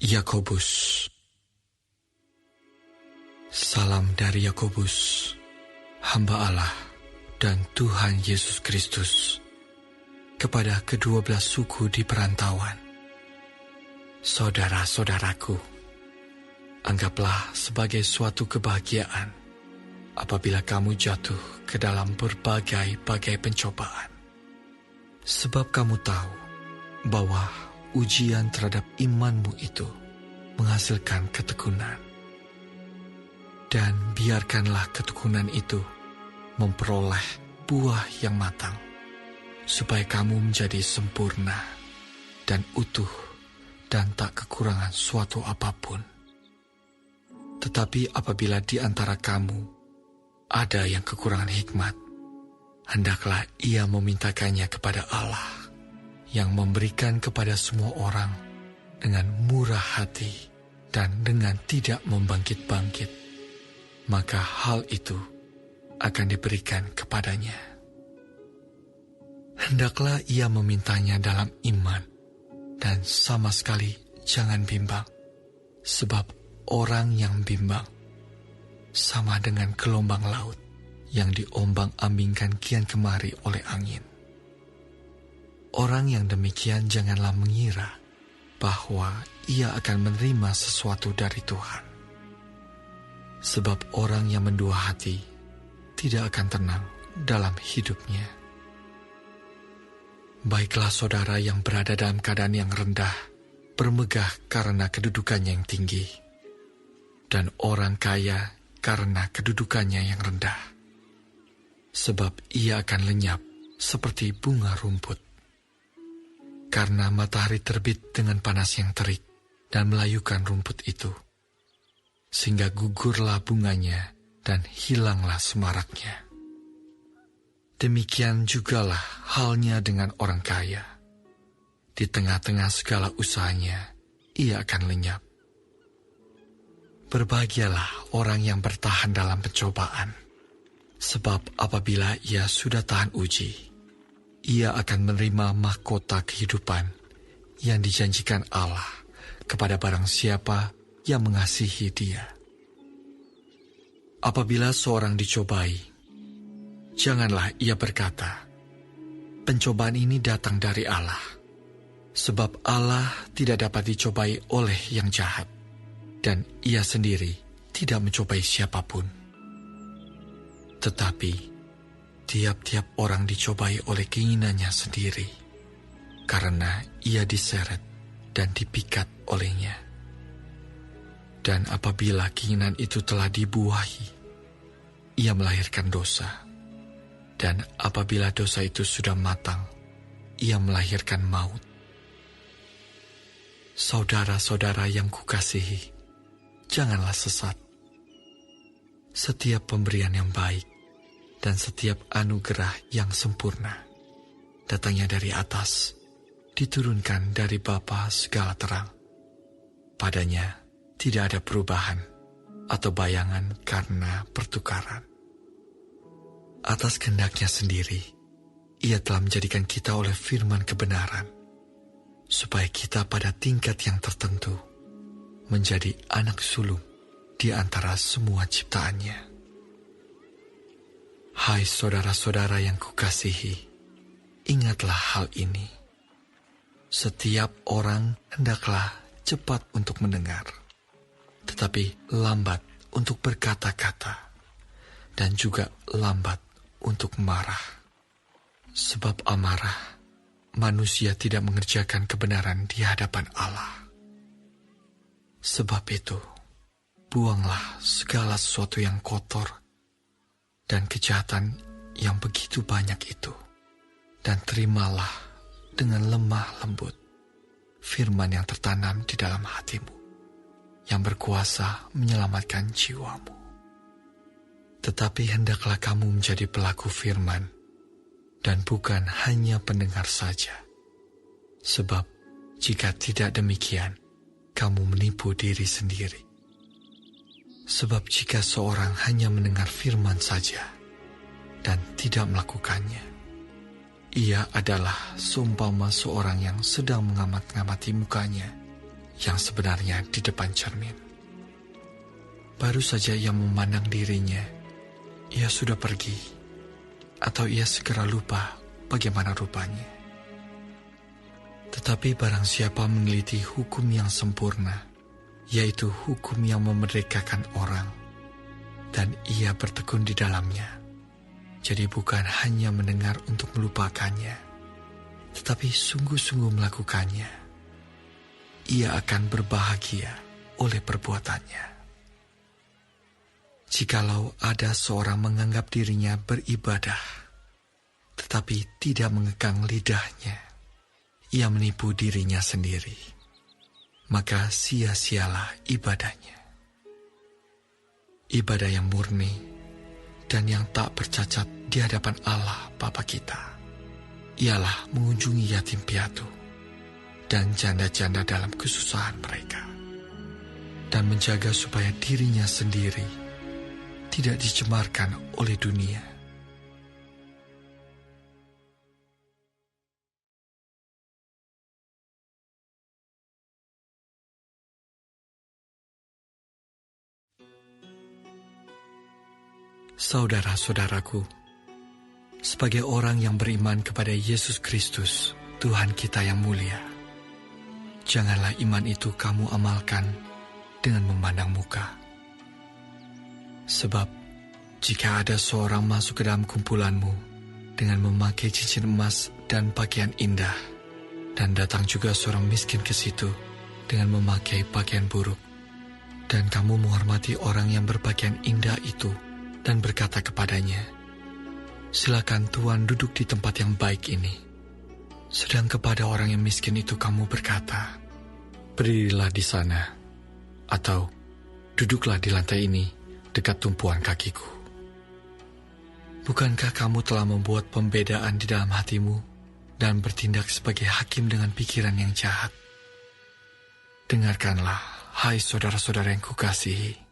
Yakobus. Salam dari Yakobus, hamba Allah dan Tuhan Yesus Kristus, kepada ke-12 suku di perantauan. Saudara-saudaraku, anggaplah sebagai suatu kebahagiaan apabila kamu jatuh ke dalam berbagai-bagai pencobaan. Sebab kamu tahu bahwa ujian terhadap imanmu itu menghasilkan ketekunan. Dan biarkanlah ketekunan itu memperoleh buah yang matang, supaya kamu menjadi sempurna dan utuh dan tak kekurangan suatu apapun. Tetapi apabila di antara kamu ada yang kekurangan hikmat, hendaklah ia memintakannya kepada Allah, yang memberikan kepada semua orang dengan murah hati dan dengan tidak membangkit-bangkit, maka hal itu akan diberikan kepadanya. Hendaklah ia memintanya dalam iman, dan sama sekali jangan bimbang, sebab orang yang bimbang sama dengan gelombang laut yang diombang-ambingkan kian kemari oleh angin. Orang yang demikian janganlah mengira bahwa ia akan menerima sesuatu dari Tuhan. Sebab orang yang mendua hati tidak akan tenang dalam hidupnya. Baiklah saudara yang berada dalam keadaan yang rendah, bermegah karena kedudukannya yang tinggi, dan orang kaya karena kedudukannya yang rendah. Sebab ia akan lenyap seperti bunga rumput. Karena matahari terbit dengan panas yang terik dan melayukan rumput itu, sehingga gugurlah bunganya dan hilanglah semaraknya. Demikian jugalah halnya dengan orang kaya. Di tengah-tengah segala usahanya, ia akan lenyap. Berbahagialah orang yang bertahan dalam pencobaan, sebab apabila ia sudah tahan uji, ia akan menerima mahkota kehidupan yang dijanjikan Allah kepada barang siapa yang mengasihi Dia. Apabila seorang dicobai, janganlah ia berkata, "Pencobaan ini datang dari Allah," sebab Allah tidak dapat dicobai oleh yang jahat, dan ia sendiri tidak mencobai siapapun. Tetapi tiap-tiap orang dicobai oleh keinginannya sendiri, karena ia diseret dan dipikat olehnya. Dan apabila keinginan itu telah dibuahi, ia melahirkan dosa. Dan apabila dosa itu sudah matang, ia melahirkan maut. Saudara-saudara yang kukasihi, janganlah sesat. Setiap pemberian yang baik dan setiap anugerah yang sempurna datangnya dari atas, diturunkan dari Bapa segala terang. Padanya tidak ada perubahan atau bayangan karena pertukaran. Atas kehendaknya sendiri, ia telah menjadikan kita oleh firman kebenaran, supaya kita pada tingkat yang tertentu menjadi anak sulung di antara semua ciptaannya. Hai saudara-saudara yang kukasihi, ingatlah hal ini. Setiap orang hendaklah cepat untuk mendengar, tetapi lambat untuk berkata-kata, dan juga lambat untuk marah. Sebab amarah, manusia tidak mengerjakan kebenaran di hadapan Allah. Sebab itu, buanglah segala sesuatu yang kotor dan kejahatan yang begitu banyak itu, dan terimalah dengan lemah lembut firman yang tertanam di dalam hatimu, yang berkuasa menyelamatkan jiwamu. Tetapi hendaklah kamu menjadi pelaku firman, dan bukan hanya pendengar saja. Sebab jika tidak demikian, kamu menipu diri sendiri. Sebab jika seorang hanya mendengar firman saja dan tidak melakukannya, ia adalah seumpama seorang yang sedang mengamat-ngamati mukanya yang sebenarnya di depan cermin. Baru saja ia memandang dirinya, ia sudah pergi, atau ia segera lupa bagaimana rupanya. Tetapi barang siapa meneliti hukum yang sempurna, yaitu hukum yang memerdekakan orang, dan ia bertekun di dalamnya, jadi bukan hanya mendengar untuk melupakannya, tetapi sungguh-sungguh melakukannya, ia akan berbahagia oleh perbuatannya. Jikalau ada seorang menganggap dirinya beribadah, tetapi tidak mengekang lidahnya, ia menipu dirinya sendiri, maka sia-sialah ibadahnya. Ibadah yang murni dan yang tak bercacat di hadapan Allah Bapa kita ialah mengunjungi yatim piatu dan janda-janda dalam kesusahan mereka, dan menjaga supaya dirinya sendiri tidak dicemarkan oleh dunia. Saudara-saudaraku, sebagai orang yang beriman kepada Yesus Kristus, Tuhan kita yang mulia, janganlah iman itu kamu amalkan dengan memandang muka. Sebab, jika ada seorang masuk ke dalam kumpulanmu dengan memakai cincin emas dan pakaian indah, dan datang juga seorang miskin ke situ dengan memakai pakaian buruk, dan kamu menghormati orang yang berpakaian indah itu dan berkata kepadanya, "Silakan Tuan duduk di tempat yang baik ini," sedang kepada orang yang miskin itu kamu berkata, "Berdirilah di sana," atau "Duduklah di lantai ini dekat tumpuan kakiku." Bukankah kamu telah membuat pembedaan di dalam hatimu dan bertindak sebagai hakim dengan pikiran yang jahat? Dengarkanlah, hai saudara-saudara yang kukasihi.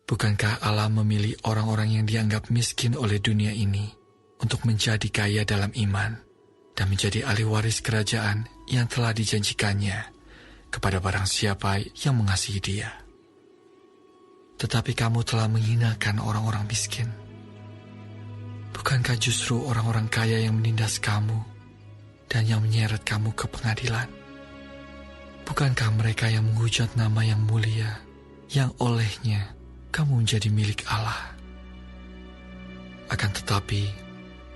Bukankah Allah memilih orang-orang yang dianggap miskin oleh dunia ini untuk menjadi kaya dalam iman dan menjadi ahli waris kerajaan yang telah dijanjikannya kepada barang siapa yang mengasihi Dia? Tetapi kamu telah menghinakan orang-orang miskin. Bukankah justru orang-orang kaya yang menindas kamu dan yang menyeret kamu ke pengadilan? Bukankah mereka yang menghujat nama yang mulia, yang olehnya kamu menjadi milik Allah? Akan tetapi,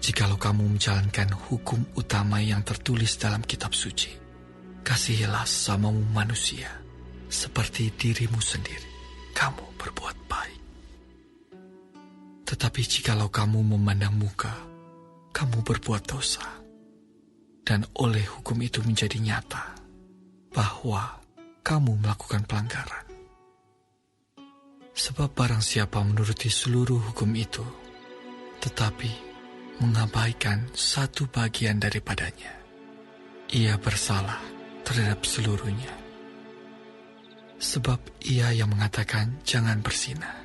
jikalau kamu menjalankan hukum utama yang tertulis dalam kitab suci, kasihilah sesamamu manusia seperti dirimu sendiri, kamu berbuat baik. Tetapi jikalau kamu memandang muka, kamu berbuat dosa, dan oleh hukum itu menjadi nyata bahwa kamu melakukan pelanggaran. Sebab barang siapa menuruti seluruh hukum itu, tetapi mengabaikan satu bagian daripadanya, ia bersalah terhadap seluruhnya. Sebab ia yang mengatakan jangan berzina,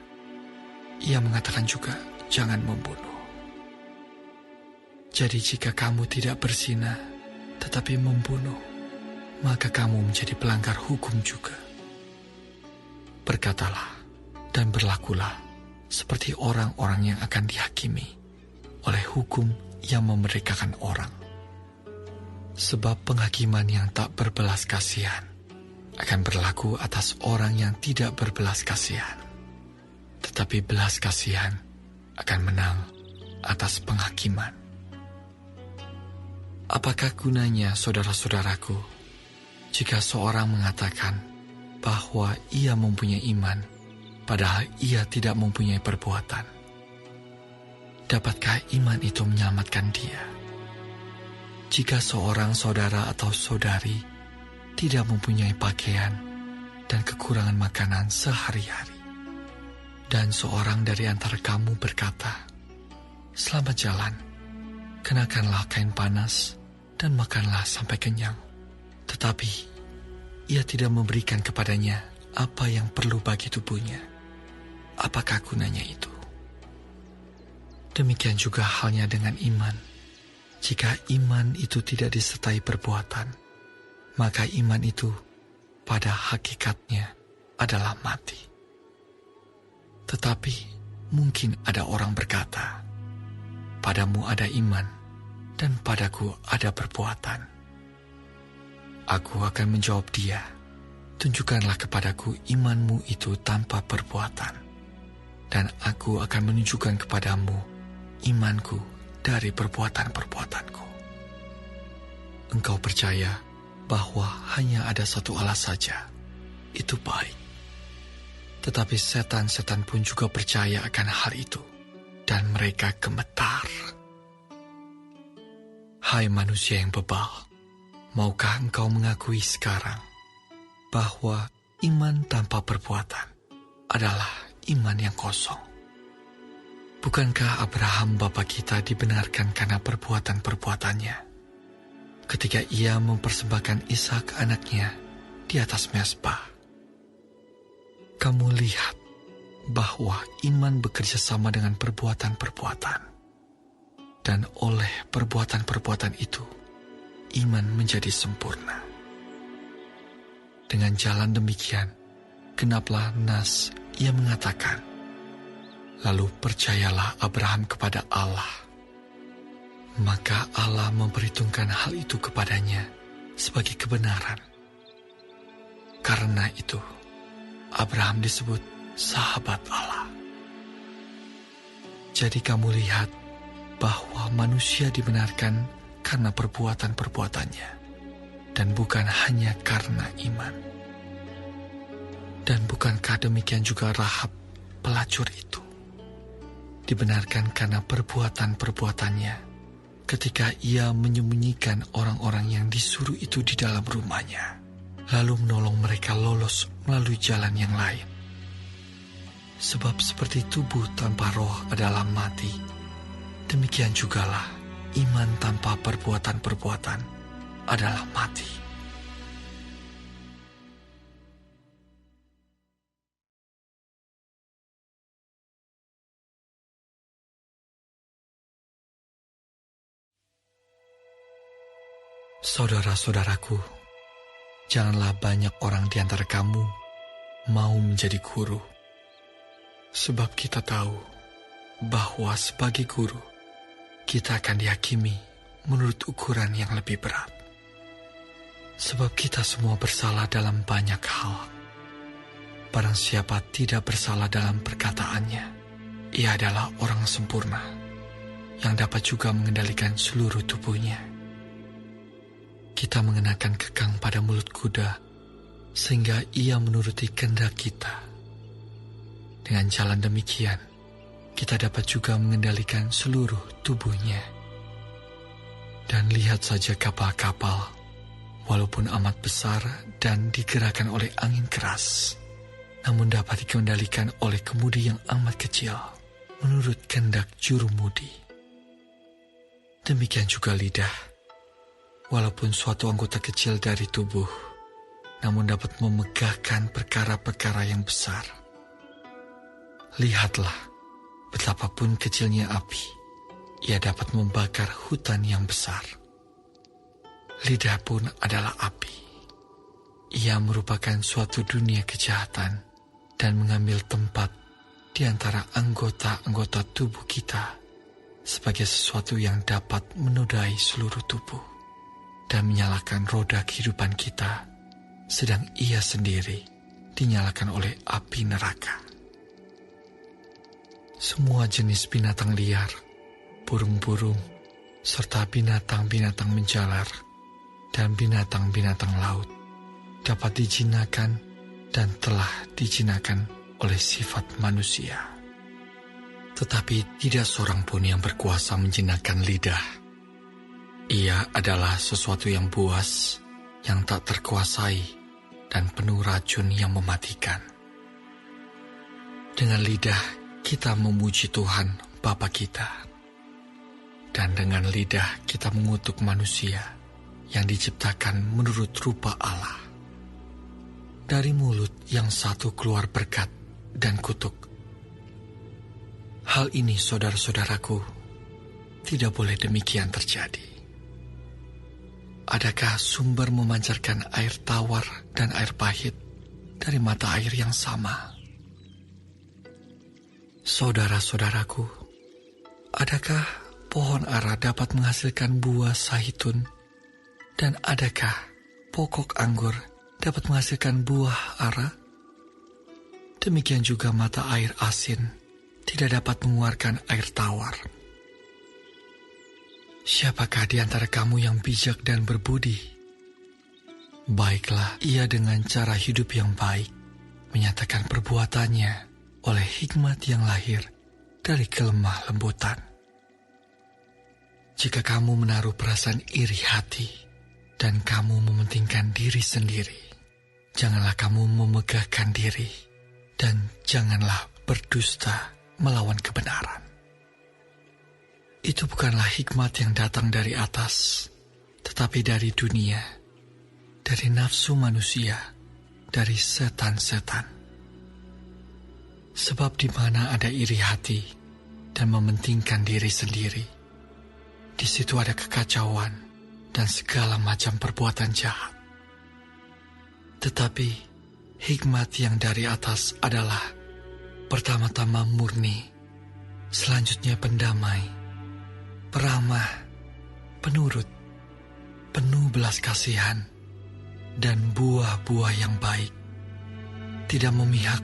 ia mengatakan juga jangan membunuh. Jadi jika kamu tidak berzina tetapi membunuh, maka kamu menjadi pelanggar hukum juga. Berkatalah dan berlakulah seperti orang-orang yang akan dihakimi oleh hukum yang memerdekakan orang. Sebab penghakiman yang tak berbelas kasihan akan berlaku atas orang yang tidak berbelas kasihan, tetapi belas kasihan akan menang atas penghakiman. Apakah gunanya, saudara-saudaraku, jika seorang mengatakan bahwa ia mempunyai iman, padahal ia tidak mempunyai perbuatan? Dapatkah iman itu menyelamatkan dia? Jika seorang saudara atau saudari tidak mempunyai pakaian dan kekurangan makanan sehari-hari, dan seorang dari antara kamu berkata, "Selamat jalan, kenakanlah kain panas dan makanlah sampai kenyang," tetapi ia tidak memberikan kepadanya apa yang perlu bagi tubuhnya, apakah gunanya itu? Demikian juga halnya dengan iman. Jika iman itu tidak disertai perbuatan, maka iman itu pada hakikatnya adalah mati. Tetapi mungkin ada orang berkata, padamu ada iman dan padaku ada perbuatan. Aku akan menjawab dia, tunjukkanlah kepadaku imanmu itu tanpa perbuatan, dan aku akan menunjukkan kepadamu imanku dari perbuatan-perbuatanku. Engkau percaya bahwa hanya ada satu Allah saja, itu baik. Tetapi setan-setan pun juga percaya akan hal itu, dan mereka gemetar. Hai manusia yang bebal, maukah engkau mengakui sekarang bahwa iman tanpa perbuatan adalah iman yang kosong? Bukankah Abraham bapa kita dibenarkan karena perbuatan-perbuatannya ketika ia mempersembahkan Ishak anaknya di atas mezbah? Kamu lihat bahwa iman bekerja sama dengan perbuatan-perbuatan, dan oleh perbuatan-perbuatan itu, iman menjadi sempurna. Dengan jalan demikian, genaplah nas ia mengatakan, lalu percayalah Abraham kepada Allah. Maka Allah memperhitungkan hal itu kepadanya sebagai kebenaran. Karena itu, Abraham disebut sahabat Allah. Jadi kamu lihat bahwa manusia dibenarkan karena perbuatan-perbuatannya, dan bukan hanya karena iman. Dan bukankah demikian juga Rahab, pelacur itu, dibenarkan karena perbuatan-perbuatannya ketika ia menyembunyikan orang-orang yang disuruh itu di dalam rumahnya, lalu menolong mereka lolos melalui jalan yang lain. Sebab seperti tubuh tanpa roh adalah mati, demikian jugalah iman tanpa perbuatan-perbuatan adalah mati. Saudara-saudaraku, janganlah banyak orang di antara kamu mau menjadi guru. Sebab kita tahu bahwa sebagai guru, kita akan dihakimi menurut ukuran yang lebih berat. Sebab kita semua bersalah dalam banyak hal. Barang siapa tidak bersalah dalam perkataannya, ia adalah orang sempurna, yang dapat juga mengendalikan seluruh tubuhnya. Kita mengenakan kekang pada mulut kuda, sehingga ia menuruti kehendak kita. Dengan jalan demikian, kita dapat juga mengendalikan seluruh tubuhnya. Dan lihat saja kapal-kapal, walaupun amat besar dan digerakkan oleh angin keras, namun dapat dikendalikan oleh kemudi yang amat kecil, menurut kehendak jurumudi. Demikian juga lidah, walaupun suatu anggota kecil dari tubuh, namun dapat memegahkan perkara-perkara yang besar. Lihatlah, betapapun kecilnya api, ia dapat membakar hutan yang besar. Lidah pun adalah api. Ia merupakan suatu dunia kejahatan dan mengambil tempat di antara anggota-anggota tubuh kita sebagai sesuatu yang dapat menodai seluruh tubuh dan menyalakan roda kehidupan kita, sedang ia sendiri dinyalakan oleh api neraka. Semua jenis binatang liar, burung-burung, serta binatang-binatang menjalar, dan binatang-binatang laut dapat dijinakan dan telah dijinakan oleh sifat manusia. Tetapi tidak seorang pun yang berkuasa menjinakkan lidah. Ia adalah sesuatu yang buas, yang tak terkuasai, dan penuh racun yang mematikan. Dengan lidah kita memuji Tuhan Bapa kita, dan dengan lidah kita mengutuk manusia yang diciptakan menurut rupa Allah. Dari mulut yang satu keluar berkat dan kutuk. Hal ini, saudara-saudaraku, tidak boleh demikian terjadi. Adakah sumber memancarkan air tawar dan air pahit dari mata air yang sama? Saudara-saudaraku, adakah pohon ara dapat menghasilkan buah zaitun? Dan adakah pokok anggur dapat menghasilkan buah ara? Demikian juga mata air asin tidak dapat mengeluarkan air tawar. Siapakah di antara kamu yang bijak dan berbudi? Baiklah ia dengan cara hidup yang baik, menyatakan perbuatannya oleh hikmat yang lahir dari kelemah lembutan. Jika kamu menaruh perasaan iri hati dan kamu mementingkan diri sendiri, janganlah kamu memegahkan diri dan janganlah berdusta melawan kebenaran. Itu bukanlah hikmat yang datang dari atas, tetapi dari dunia, dari nafsu manusia, dari setan-setan. Sebab di mana ada iri hati dan mementingkan diri sendiri, di situ ada kekacauan dan segala macam perbuatan jahat. Tetapi hikmat yang dari atas adalah pertama-tama murni, selanjutnya pendamai, peramah, penurut, penuh belas kasihan, dan buah-buah yang baik, tidak memihak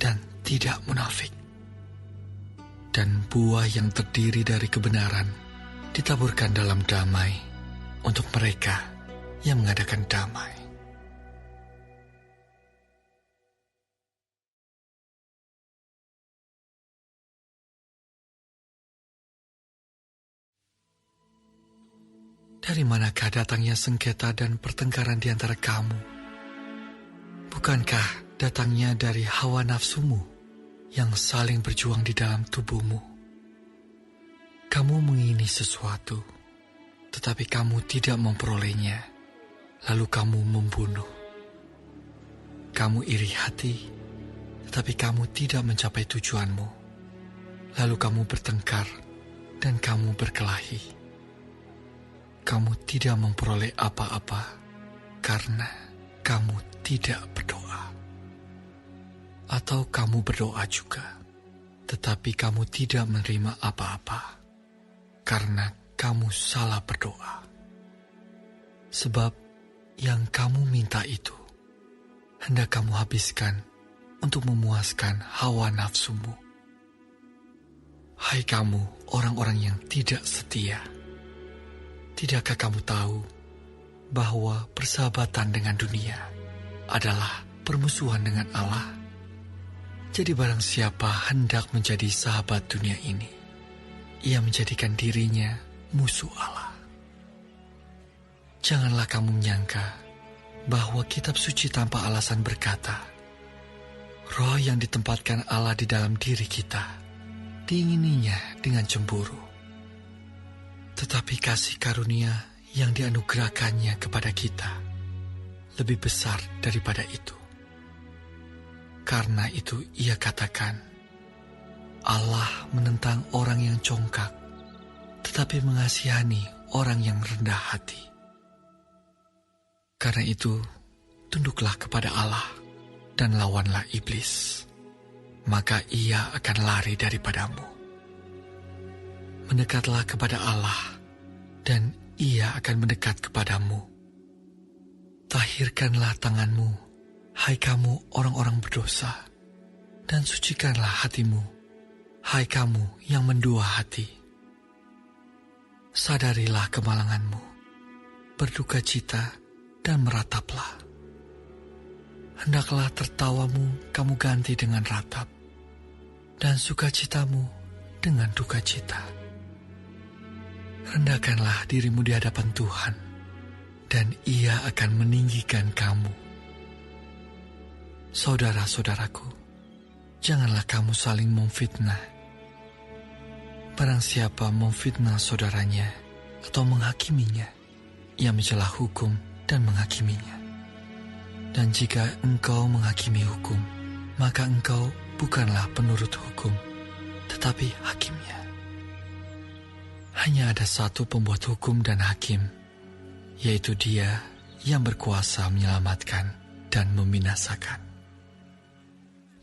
dan tidak munafik. Dan buah yang terdiri dari kebenaran ditaburkan dalam damai untuk mereka yang mengadakan damai. Dari manakah datangnya sengketa dan pertengkaran di antara kamu? Bukankah datangnya dari hawa nafsumu yang saling berjuang di dalam tubuhmu? Kamu mengingini sesuatu, tetapi kamu tidak memperolehnya, lalu kamu membunuh. Kamu iri hati, tetapi kamu tidak mencapai tujuanmu, lalu kamu bertengkar dan kamu berkelahi. Kamu tidak memperoleh apa-apa karena kamu tidak berdoa. Atau kamu berdoa juga, tetapi kamu tidak menerima apa-apa karena kamu salah berdoa. Sebab yang kamu minta itu hendak kamu habiskan untuk memuaskan hawa nafsumu. Hai kamu orang-orang yang tidak setia, tidakkah kamu tahu bahwa persahabatan dengan dunia adalah permusuhan dengan Allah? Jadi barang siapa hendak menjadi sahabat dunia ini, ia menjadikan dirinya musuh Allah. Janganlah kamu menyangka bahwa kitab suci tanpa alasan berkata, roh yang ditempatkan Allah di dalam diri kita, diingininya dengan cemburu. Tetapi kasih karunia yang dianugerahkannya kepada kita lebih besar daripada itu. Karena itu ia katakan, Allah menentang orang yang congkak, tetapi mengasihani orang yang rendah hati. Karena itu, tunduklah kepada Allah dan lawanlah iblis, maka ia akan lari daripadamu. Mendekatlah kepada Allah, dan ia akan mendekat kepadamu. Tahirkanlah tanganmu, hai kamu orang-orang berdosa, dan sucikanlah hatimu, hai kamu yang mendua hati. Sadarilah kemalanganmu, berduka cita, dan merataplah. Hendaklah tertawamu kamu ganti dengan ratap, dan sukacitamu dengan duka cita. Rendahkanlah dirimu di hadapan Tuhan, dan Ia akan meninggikan kamu. Saudara-saudaraku, janganlah kamu saling memfitnah. Barang siapa memfitnah saudaranya atau menghakiminya, ia mencela hukum dan menghakiminya. Dan jika engkau menghakimi hukum, maka engkau bukanlah penurut hukum, tetapi hakimnya. Hanya ada satu pembuat hukum dan hakim, yaitu Dia yang berkuasa menyelamatkan dan membinasakan.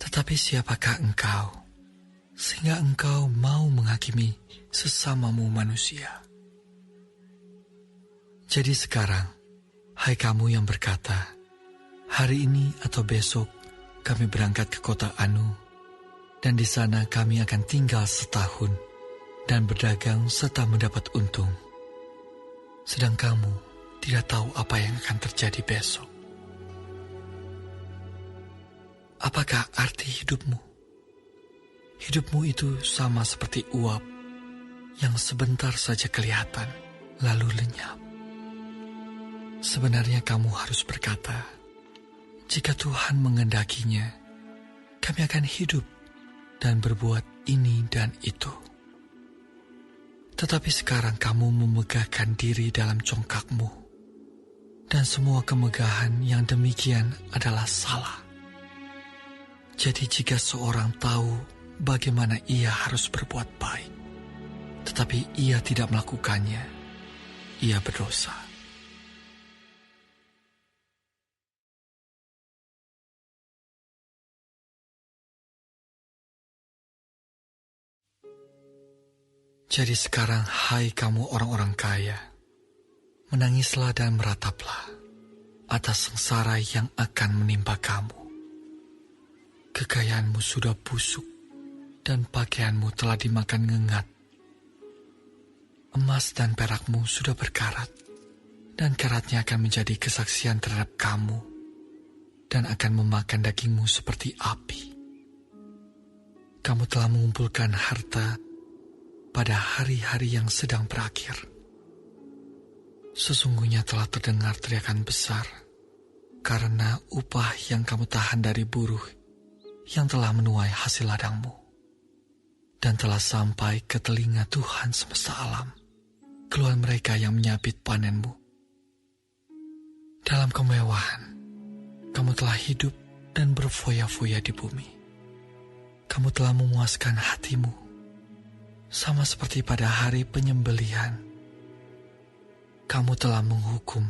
Tetapi siapakah engkau, sehingga engkau mau menghakimi sesamamu manusia? Jadi sekarang, hai kamu yang berkata, hari ini atau besok kami berangkat ke kota Anu, dan di sana kami akan tinggal setahun dan berdagang serta mendapat untung. Sedang kamu tidak tahu apa yang akan terjadi besok. Apakah arti hidupmu? Hidupmu itu sama seperti uap yang sebentar saja kelihatan, lalu lenyap. Sebenarnya kamu harus berkata, jika Tuhan mengendakinya, kami akan hidup dan berbuat ini dan itu. Tetapi sekarang kamu memegahkan diri dalam congkakmu, dan semua kemegahan yang demikian adalah salah. Jadi jika seorang tahu bagaimana ia harus berbuat baik, tetapi ia tidak melakukannya, ia berdosa. Jadi sekarang, hai kamu orang-orang kaya, menangislah dan merataplah atas sengsara yang akan menimpa kamu. Kekayaanmu sudah busuk, dan pakaianmu telah dimakan ngengat. Emas dan perakmu sudah berkarat, dan karatnya akan menjadi kesaksian terhadap kamu, dan akan memakan dagingmu seperti api. Kamu telah mengumpulkan harta pada hari-hari yang sedang berakhir. Sesungguhnya telah terdengar teriakan besar, karena upah yang kamu tahan dari buruh yang telah menuai hasil ladangmu, dan telah sampai ke telinga Tuhan semesta alam, keluhan mereka yang menyabit panenmu. Dalam kemewahan, kamu telah hidup dan berfoya-foya di bumi. Kamu telah memuaskan hatimu, sama seperti pada hari penyembelihan. Kamu telah menghukum,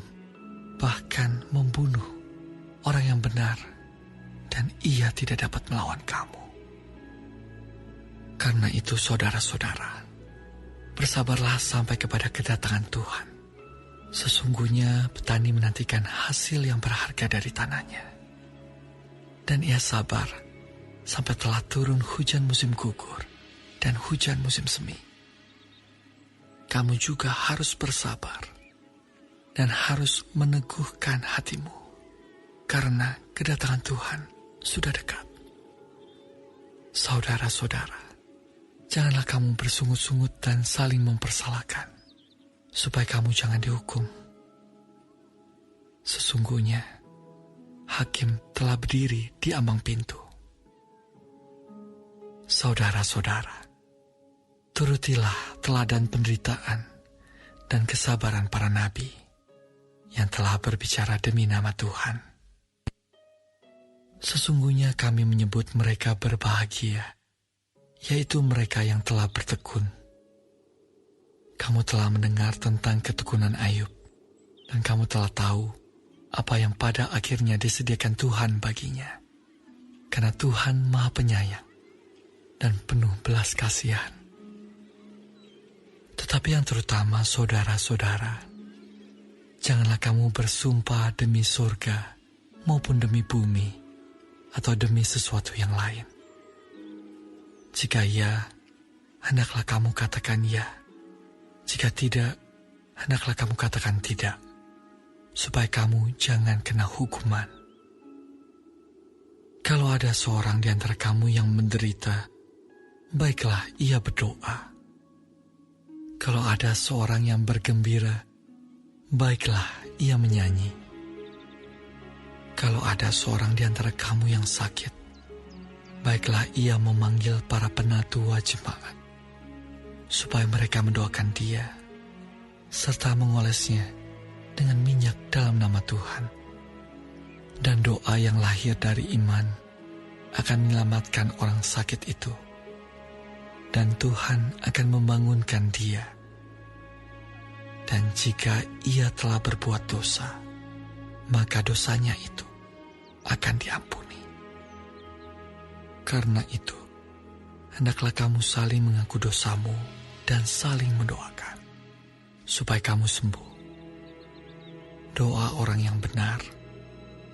bahkan membunuh orang yang benar, dan ia tidak dapat melawan kamu. Karena itu saudara-saudara, bersabarlah sampai kepada kedatangan Tuhan. Sesungguhnya petani menantikan hasil yang berharga dari tanahnya, dan ia sabar sampai telah turun hujan musim gugur dan hujan musim semi. Kamu juga harus bersabar dan harus meneguhkan hatimu, karena kedatangan Tuhan sudah dekat. Saudara-saudara, janganlah kamu bersungut-sungut dan saling mempersalahkan, supaya kamu jangan dihukum. Sesungguhnya, hakim telah berdiri di ambang pintu. Saudara-saudara, turutilah teladan penderitaan dan kesabaran para nabi yang telah berbicara demi nama Tuhan. Sesungguhnya kami menyebut mereka berbahagia, yaitu mereka yang telah bertekun. Kamu telah mendengar tentang ketekunan Ayub, dan kamu telah tahu apa yang pada akhirnya disediakan Tuhan baginya. Karena Tuhan Maha Penyayang dan penuh belas kasihan. Tetapi yang terutama, saudara-saudara, janganlah kamu bersumpah demi surga maupun demi bumi, atau demi sesuatu yang lain. Jika ya, hendaklah kamu katakan ya. Jika tidak, hendaklah kamu katakan tidak, supaya kamu jangan kena hukuman. Kalau ada seorang di antara kamu yang menderita, baiklah ia berdoa. Kalau ada seorang yang bergembira, baiklah ia menyanyi. Kalau ada seorang di antara kamu yang sakit, baiklah ia memanggil para penatua jemaat, supaya mereka mendoakan dia, serta mengolesnya dengan minyak dalam nama Tuhan. Dan doa yang lahir dari iman akan menyelamatkan orang sakit itu, dan Tuhan akan membangunkan dia. Dan jika ia telah berbuat dosa, maka dosanya itu akan diampuni. Karena itu, hendaklah kamu saling mengaku dosamu dan saling mendoakan, supaya kamu sembuh. Doa orang yang benar,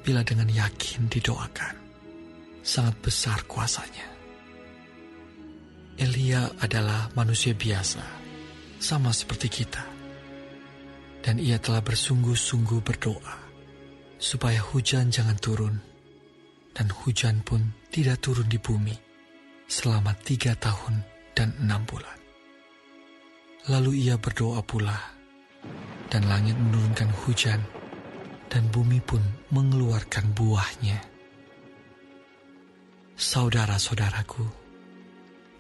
bila dengan yakin didoakan, sangat besar kuasanya. Elia adalah manusia biasa, sama seperti kita. Dan ia telah bersungguh-sungguh berdoa, supaya hujan jangan turun, dan hujan pun tidak turun di bumi selama 3 tahun dan 6 bulan. Lalu ia berdoa pula, dan langit menurunkan hujan, dan bumi pun mengeluarkan buahnya. Saudara-saudaraku,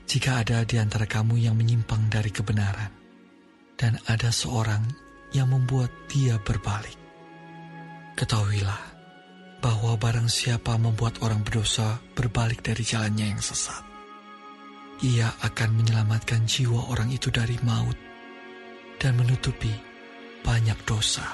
jika ada di antara kamu yang menyimpang dari kebenaran, dan ada seorang yang membuat dia berbalik, ketahuilah bahwa barang siapa membuat orang berdosa berbalik dari jalannya yang sesat, ia akan menyelamatkan jiwa orang itu dari maut dan menutupi banyak dosa.